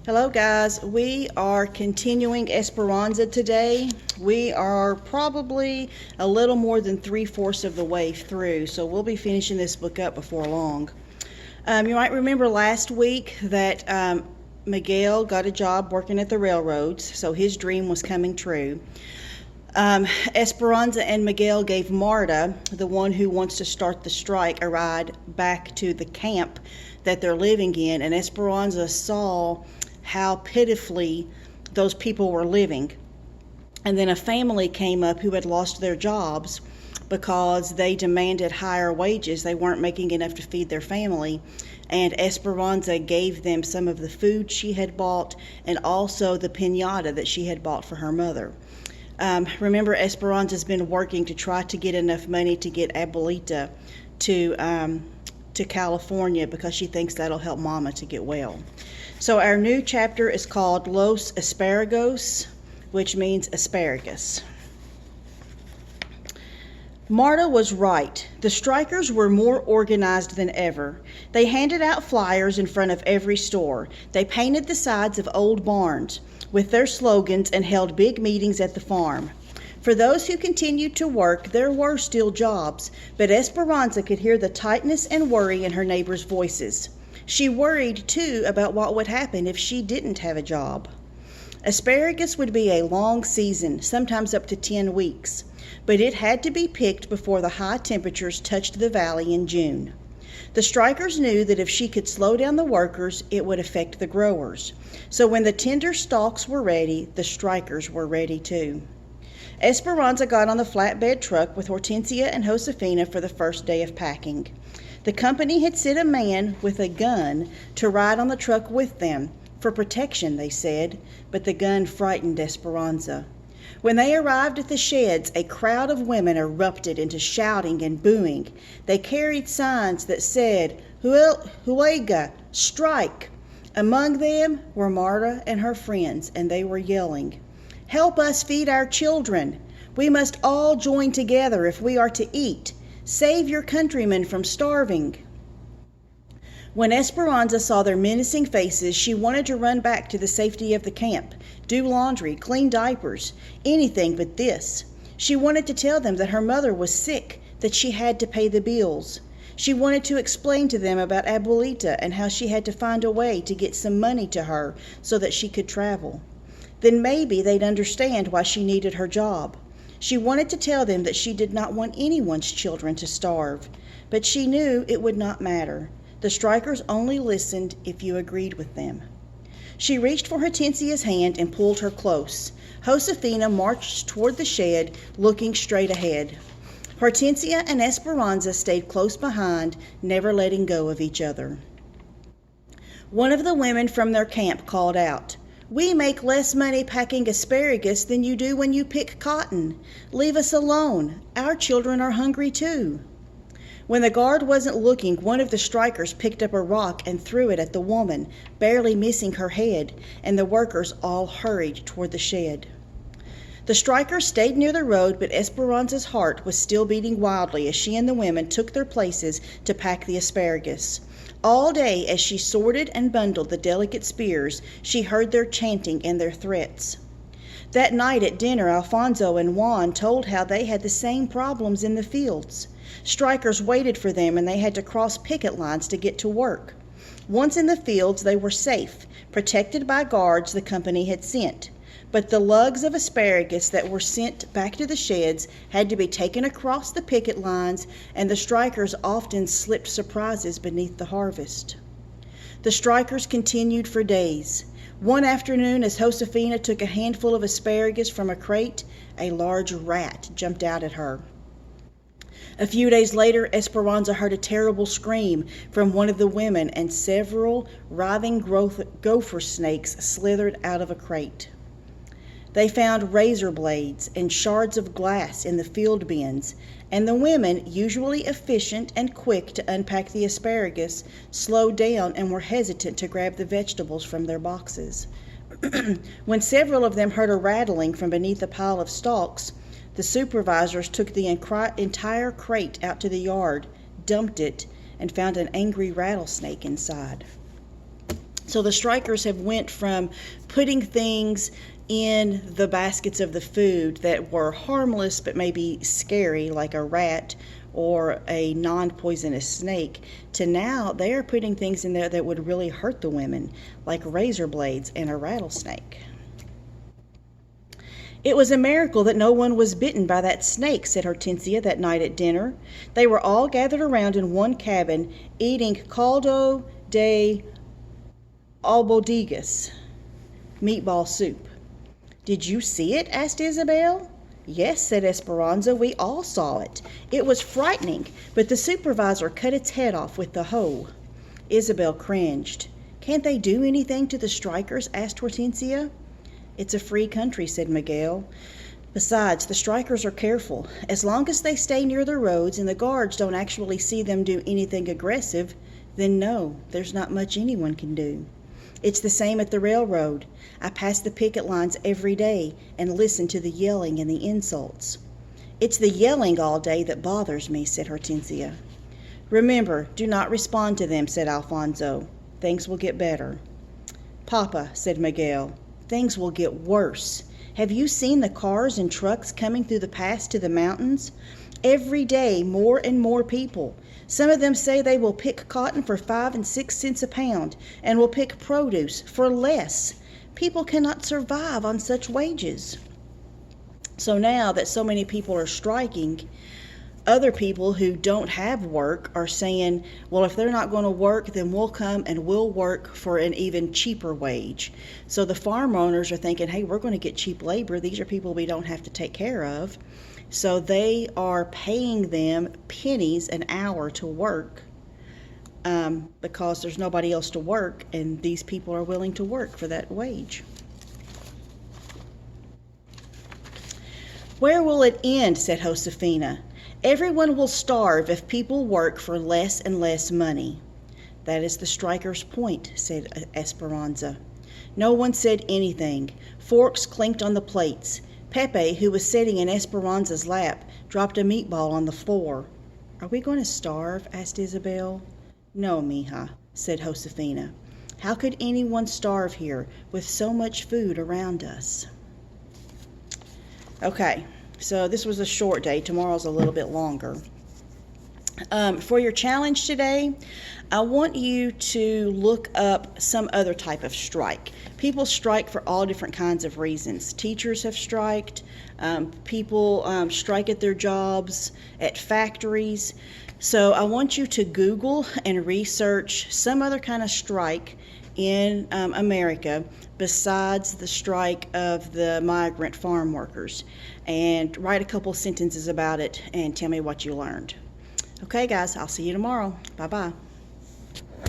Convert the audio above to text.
Hello guys, we are continuing Esperanza today. We are probably a little more than 3/4 of the way through, so we'll be finishing this book up before long. You might remember last week that Miguel got a job working at the railroads, so his dream was coming true. Esperanza and Miguel gave Marta, the one who wants to start the strike, a ride back to the camp that they're living in, and Esperanza saw how pitifully those people were living. And then a family came up who had lost their jobs because they demanded higher wages. They weren't making enough to feed their family. And Esperanza gave them some of the food she had bought and also the piñata that she had bought for her mother. Remember, Esperanza's been working to try to get enough money to get Abuelita to California because she thinks that'll help Mama to get well. So our new chapter is called Los Asparagos, which means asparagus. Marta was right. The strikers were more organized than ever. They handed out flyers in front of every store. They painted the sides of old barns with their slogans and held big meetings at the farm. For those who continued to work, there were still jobs, but Esperanza could hear the tightness and worry in her neighbors' voices. She worried, too, about what would happen if she didn't have a job. Asparagus would be a long season, sometimes up to 10 weeks, but it had to be picked before the high temperatures touched the valley in June. The strikers knew that if she could slow down the workers, it would affect the growers. So when the tender stalks were ready, the strikers were ready too. Esperanza got on the flatbed truck with Hortensia and Josefina for the first day of packing. The company had sent a man with a gun to ride on the truck with them, for protection, they said, but the gun frightened Esperanza. When they arrived at the sheds, a crowd of women erupted into shouting and booing. They carried signs that said, Huelga, strike! Among them were Marta and her friends, and they were yelling, "Help us feed our children! We must all join together if we are to eat. Save your countrymen from starving." When Esperanza saw their menacing faces, she wanted to run back to the safety of the camp, do laundry, clean diapers, anything but this. She wanted to tell them that her mother was sick, that she had to pay the bills. She wanted to explain to them about Abuelita and how she had to find a way to get some money to her so that she could travel. Then maybe they'd understand why she needed her job. She wanted to tell them that she did not want anyone's children to starve, but she knew it would not matter. The strikers only listened if you agreed with them. She reached for Hortensia's hand and pulled her close. Josefina marched toward the shed, looking straight ahead. Hortensia and Esperanza stayed close behind, never letting go of each other. One of the women from their camp called out, "We make less money packing asparagus than you do when you pick cotton. Leave us alone. Our children are hungry too." When the guard wasn't looking, one of the strikers picked up a rock and threw it at the woman, barely missing her head, and the workers all hurried toward the shed. The strikers stayed near the road, but Esperanza's heart was still beating wildly as she and the women took their places to pack the asparagus. All day, as she sorted and bundled the delicate spears, she heard their chanting and their threats. That night at dinner, Alfonso and Juan told how they had the same problems in the fields. Strikers waited for them and they had to cross picket lines to get to work. Once in the fields, they were safe, protected by guards the company had sent. But the lugs of asparagus that were sent back to the sheds had to be taken across the picket lines, and the strikers often slipped surprises beneath the harvest. The strikers continued for days. One afternoon, as Josefina took a handful of asparagus from a crate, a large rat jumped out at her. A few days later, Esperanza heard a terrible scream from one of the women, and several writhing gopher snakes slithered out of a crate. They found razor blades and shards of glass in the field bins, and the women, usually efficient and quick to unpack the asparagus, slowed down and were hesitant to grab the vegetables from their boxes. When several of them heard a rattling from beneath a pile of stalks, the supervisors took the entire crate out to the yard, dumped it, and found an angry rattlesnake inside. So the strikers have went from putting things in the baskets of the food that were harmless but maybe scary, like a rat or a non-poisonous snake, to now they are putting things in there that would really hurt the women, like razor blades and a rattlesnake. "It was a miracle that no one was bitten by that snake," said Hortensia that night at dinner. They were all gathered around in one cabin, eating caldo de albodigas, meatball soup. "Did you see it?" asked Isabel. "Yes," said Esperanza, "we all saw it. It was frightening, but the supervisor cut its head off with the hoe." Isabel cringed. "Can't they do anything to the strikers?" asked Hortensia. "It's a free country," said Miguel. "Besides, the strikers are careful. As long as they stay near the roads and the guards don't actually see them do anything aggressive, then no, there's not much anyone can do. It's the same at the railroad. I pass the picket lines every day and listen to the yelling and the insults." "It's the yelling all day that bothers me," said Hortensia. "Remember, do not respond to them," said Alfonso. "Things will get better." "Papa," said Miguel, "things will get worse. Have you seen the cars and trucks coming through the pass to the mountains? Every day, more and more people. Some of them say they will pick cotton for 5 and 6 cents a pound and will pick produce for less. People cannot survive on such wages." So now that so many people are striking, other people who don't have work are saying, well, if they're not going to work, then we'll come and we'll work for an even cheaper wage. So the farm owners are thinking, hey, we're going to get cheap labor. These are people we don't have to take care of. So they are paying them pennies an hour to work because there's nobody else to work, and these people are willing to work for that wage. "Where will it end?" said Josefina. "Everyone will starve if people work for less and less money." "That is the strikers' point," said Esperanza. No one said anything. Forks clinked on the plates. Pepe, who was sitting in Esperanza's lap, dropped a meatball on the floor. "Are we going to starve?" asked Isabel. "No, mija," said Josefina. "How could anyone starve here with so much food around us?" Okay, so this was a short day. Tomorrow's a little bit longer. For your challenge today, I want you to look up some other type of strike. People strike for all different kinds of reasons. Teachers have striked. People strike at their jobs, at factories. So I want you to Google and research some other kind of strike in America besides the strike of the migrant farm workers, and write a couple sentences about it and tell me what you learned. Okay, guys, I'll see you tomorrow. Bye-bye.